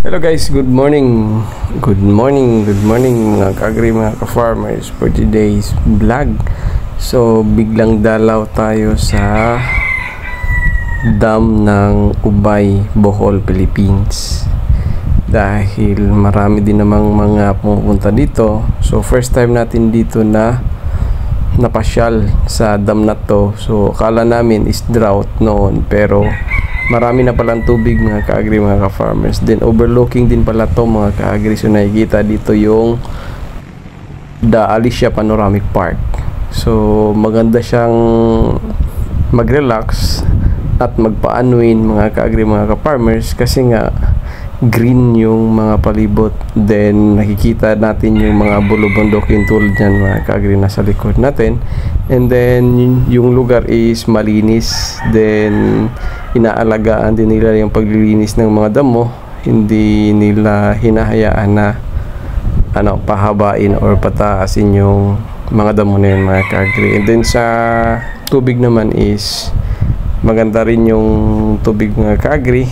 Hello guys, good morning. Good morning mga ka-agri, mga ka-farmers for today's vlog. So, biglang dalaw tayo sa dam ng Ubay, Bohol, Philippines. Dahil marami din namang mga pumupunta dito. So, first time natin dito na napasyal sa dam na to. So, akala namin is drought noon, pero marami na palang tubig mga ka-agri, mga ka-farmers. Then overlooking din pala to mga ka-agri. So nakikita dito yung The Alicia Panoramic Park. So maganda siyang mag-relax at magpa-unwind mga ka-agri, mga ka-farmers, kasi nga green yung mga palibot. Then nakikita natin yung mga bulubundukin tulad yan mga ka-agri nasa likod natin. And then yung lugar is malinis. Then inaalagaan din nila yung paglilinis ng mga damo. Hindi nila hinahayaan na pahabain or pataasin yung mga damo na yun mga ka-agri. And then sa tubig naman is maganda rin yung tubig mga ka-agri,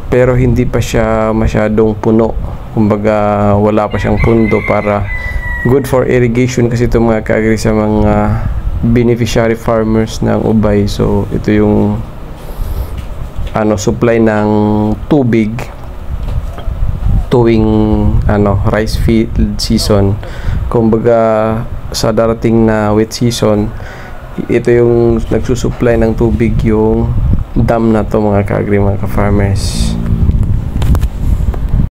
pero hindi pa siya masyadong puno. Kumbaga wala pa siyang pundo para good for irrigation, kasi ito mga ka-agri sa mga beneficiary farmers ng Ubay. So ito yung supply ng tubig tuwing rice field season. Kumbaga sa darating na wet season, ito yung nagsusupply ng tubig, yung dam na to mga ka-agri, mga ka-farmers.